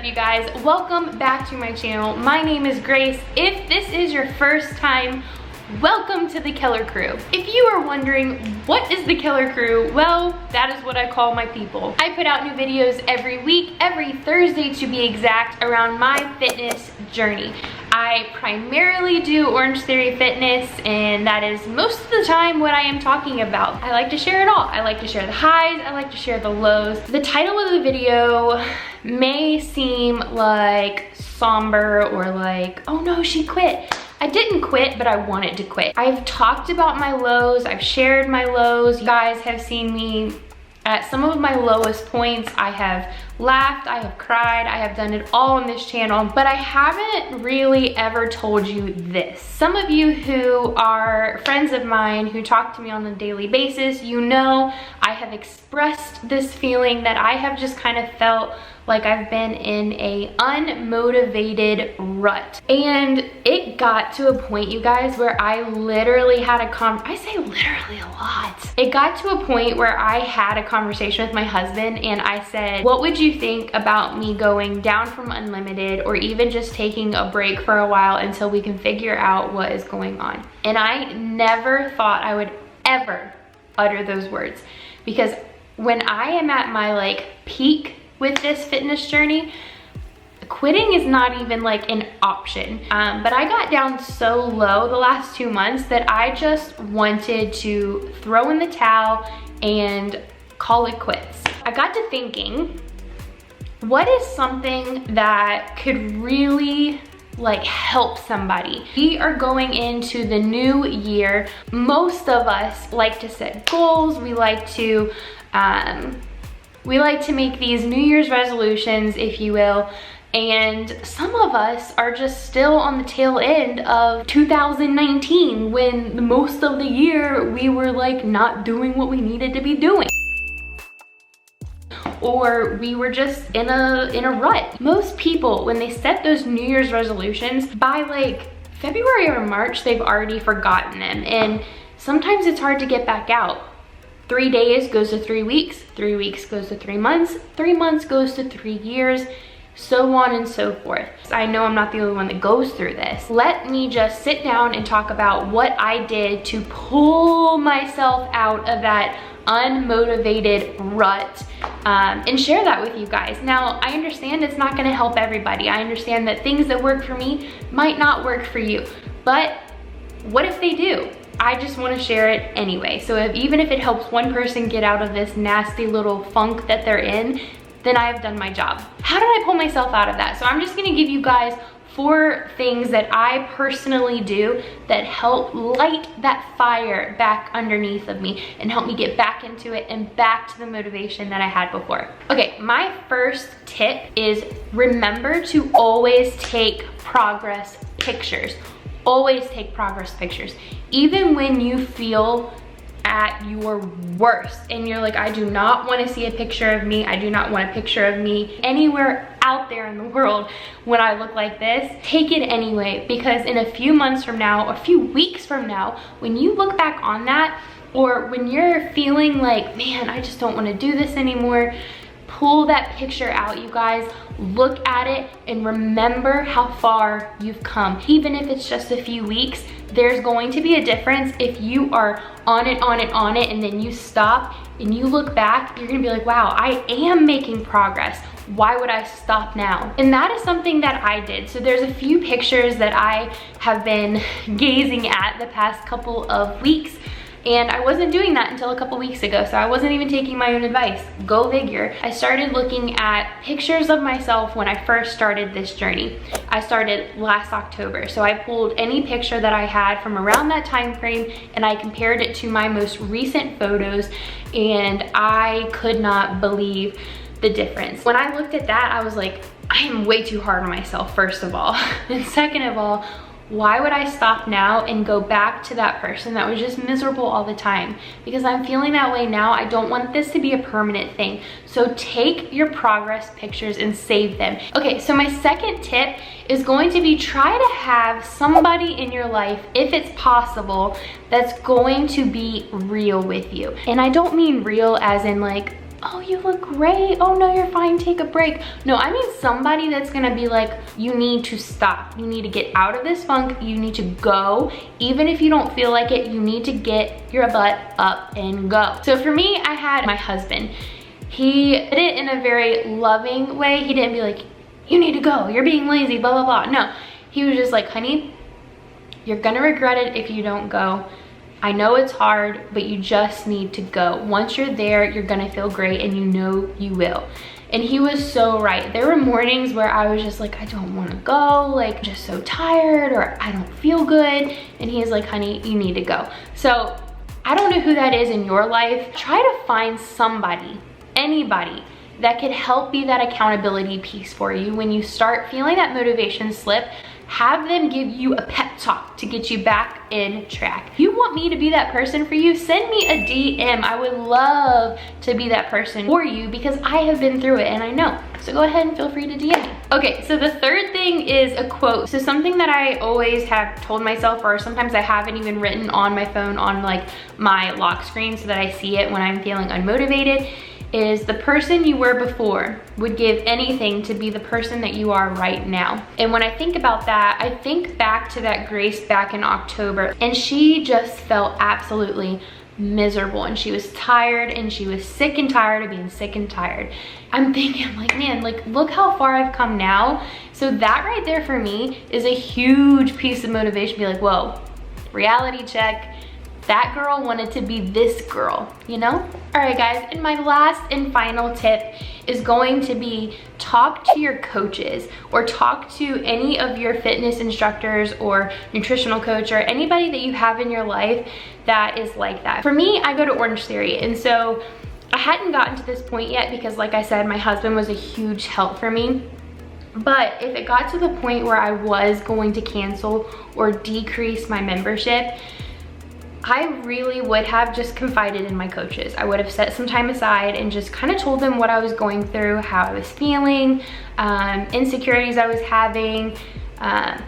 you guys? Welcome back to my channel. My name is Grace. If this is your first time, welcome to the Keller crew. If you are wondering, what is the Keller crew? Well, that is what I call my people. I put out new videos every week, every Thursday to be exact, around my fitness journey. I primarily do Orange Theory Fitness, and that is most of the time what I am talking about. I like to share it all. I like to share the highs, I like to share the lows. The title of the video may seem like somber or like, oh no, she quit. I didn't quit, but I wanted to quit. I've talked about my lows, I've shared my lows. You guys have seen me at some of my lowest points. I have laughed, I have cried, I have done it all on this channel, but I haven't really ever told you this. Some of you who are friends of mine who talk to me on a daily basis, you know I have expressed this feeling that I have just kind of felt like I've been in a unmotivated rut. And it got to a point, you guys, where I literally had I say literally a lot. It got to a point where I had a conversation with my husband and I said, what would you think about me going down from unlimited or even just taking a break for a while until we can figure out what is going on? And I never thought I would ever utter those words, because when I am at my like peak with this fitness journey, quitting is not even like an option. But I got down so low the last 2 months that I just wanted to throw in the towel and call it quits. I got to thinking, what is something that could really like help somebody? We are going into the new year. Most of us like to set goals. We like to make these New Year's resolutions, if you will. And some of us are just still on the tail end of 2019, when most of the year we were like not doing what we needed to be doing, or we were just in a rut. Most people, when they set those New Year's resolutions, by like February or March, they've already forgotten them. And sometimes it's hard to get back out. 3 days goes to 3 weeks, 3 weeks goes to 3 months, 3 months goes to 3 years, so on and so forth. I know I'm not the only one that goes through this. Let me just sit down and talk about what I did to pull myself out of that unmotivated rut, and share that with you guys. Now, I understand it's not gonna help everybody. I understand that things that work for me might not work for you, but what if they do? I just want to share it anyway. So even if it helps one person get out of this nasty little funk that they're in, then I have done my job. How did I pull myself out of that? So I'm just gonna give you guys 4 things that I personally do that help light that fire back underneath of me and help me get back into it and back to the motivation that I had before. Okay, my first tip is remember to always take progress pictures. Always take progress pictures. Even when you feel at your worst and you're like, I do not want to see a picture of me. I do not want a picture of me anywhere out there in the world when I look like this. Take it anyway, because in a few months from now, a few weeks from now, when you look back on that, or when you're feeling like, man, I just don't want to do this anymore, pull that picture out, you guys. Look at it and remember how far you've come. Even if it's just a few weeks, there's going to be a difference if you are on it, and then you stop and you look back, you're gonna be like, wow, I am making progress. Why would I stop now? And that is something that I did. So there's a few pictures that I have been gazing at the past couple of weeks, and I wasn't doing that until a couple weeks ago, so I wasn't even taking my own advice. Go figure. I started looking at pictures of myself when I first started this journey. I started last October, so I pulled any picture that I had from around that time frame and I compared it to my most recent photos, and I could not believe the difference. When I looked at that, I was like, I am way too hard on myself, first of all. And second of all, why would I stop now and go back to that person that was just miserable all the time? Because I'm feeling that way now. I don't want this to be a permanent thing. So take your progress pictures and save them. Okay, so my second tip is going to be try to have somebody in your life, if it's possible, that's going to be real with you. And I don't mean real as in like oh, you look great. Oh no, you're fine, take a break. No, I mean somebody that's gonna be like, you need to stop. You need to get out of this funk. You need to go. Even if you don't feel like it, you need to get your butt up and go. So for me, I had my husband. He did it in a very loving way. He didn't be like, you need to go, you're being lazy, blah, blah, blah. No, he was just like, honey, you're gonna regret it if you don't go. I know it's hard, but you just need to go. Once you're there, you're gonna feel great, and you know you will. And he was so right. There were mornings where I was just like, I don't wanna go, like I'm just so tired, or I don't feel good. And he's like, honey, you need to go. So I don't know who that is in your life. Try to find somebody, anybody, that could help be that accountability piece for you. When you start feeling that motivation slip, have them give you a pep talk to get you back in track. If you want me to be that person for you, send me a DM. I would love to be that person for you because I have been through it and I know. So go ahead and feel free to DM me. Okay, so the third thing is a quote. So something that I always have told myself, or sometimes I haven't even written on my phone on like my lock screen so that I see it when I'm feeling unmotivated, is the person you were before would give anything to be the person that you are right now. And when I think about that, I think back to that Grace back in October, and she just felt absolutely miserable, and she was tired, and she was sick and tired of being sick and tired. I'm thinking like, man, like look how far I've come now. So that right there for me is a huge piece of motivation. Be like, whoa, reality check. That girl wanted to be this girl, you know? All right, guys, and my last and final tip is going to be talk to your coaches, or talk to any of your fitness instructors or nutritional coach, or anybody that you have in your life that is like that. For me, I go to Orange Theory, and so I hadn't gotten to this point yet because, like I said, my husband was a huge help for me. But if it got to the point where I was going to cancel or decrease my membership, I really would have just confided in my coaches. I would have set some time aside and just kind of told them what I was going through, how I was feeling, insecurities I was having,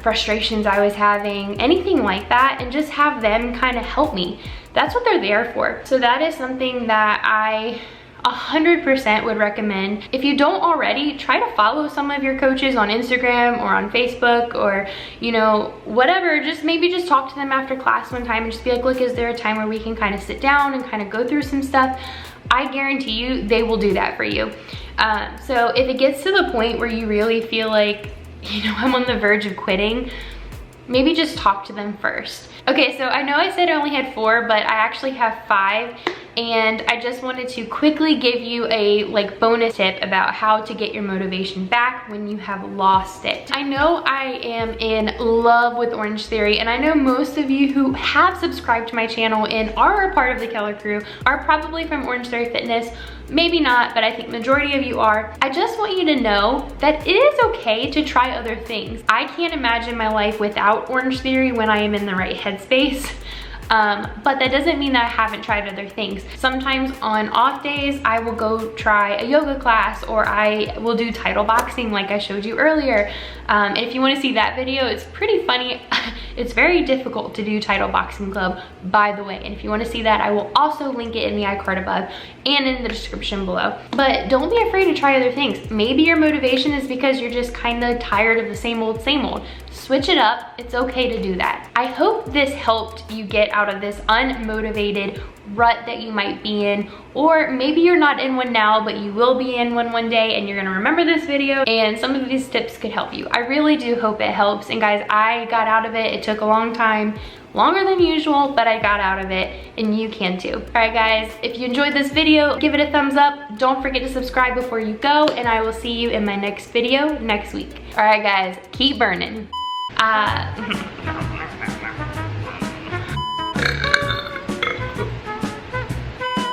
frustrations I was having, anything like that, and just have them kind of help me. That's what they're there for. So that is something that I 100% would recommend. If you don't already, try to follow some of your coaches on Instagram or on Facebook, or you know, whatever. Just maybe just talk to them after class one time and just be like, look, is there a time where we can kind of sit down and kind of go through some stuff? I guarantee you they will do that for you. So if it gets to the point where you really feel like, you know, I'm on the verge of quitting, maybe just talk to them first. Okay, so I know I said I only had 4, but I actually have 5. And I just wanted to quickly give you a like bonus tip about how to get your motivation back when you have lost it. I know I am in love with Orange Theory, and I know most of you who have subscribed to my channel and are a part of the Keller crew are probably from Orange Theory Fitness. Maybe not, but I think majority of you are. I just want you to know that it is okay to try other things. I can't imagine my life without Orange Theory when I am in the right headspace. But that doesn't mean that I haven't tried other things. Sometimes on off days, I will go try a yoga class, or I will do title boxing like I showed you earlier. And if you want to see that video, it's pretty funny. It's very difficult to do title boxing club, by the way. And if you want to see that, I will also link it in the iCard above and in the description below. But don't be afraid to try other things. Maybe your motivation is because you're just kind of tired of the same old, same old. Switch it up. It's okay to do that. I hope this helped you get out of this unmotivated rut that you might be in, or maybe you're not in one now, but you will be in one day, and you're gonna remember this video, and some of these tips could help you. I really do hope it helps. And guys, I got out of it. It took a long time, longer than usual, but I got out of it, and you can too. All right, guys, if you enjoyed this video, give it a thumbs up. Don't forget to subscribe before you go, and I will see you in my next video next week. All right, guys, keep burning.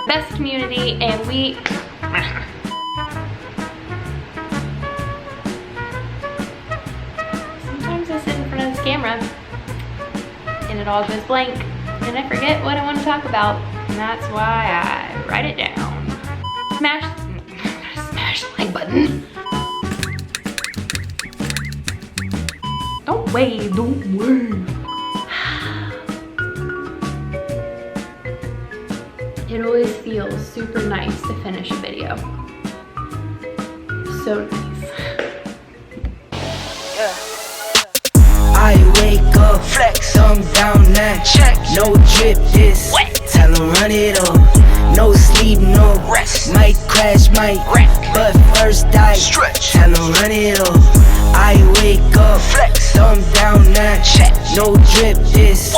Best community, and we sometimes I sit in front of this camera and it all goes blank and I forget what I want to talk about, and that's why I write it down. Smash the like button. Don't wave, don't wave. It always feels super nice to finish a video. So nice. I wake up, flex, thumb down now, check, no drip this, wet. Tell 'em run it up, no sleep, no rest, might crash, might wreck, but first I stretch, tell 'em run it up. I wake up, flex, thumb down now, check, no drip this.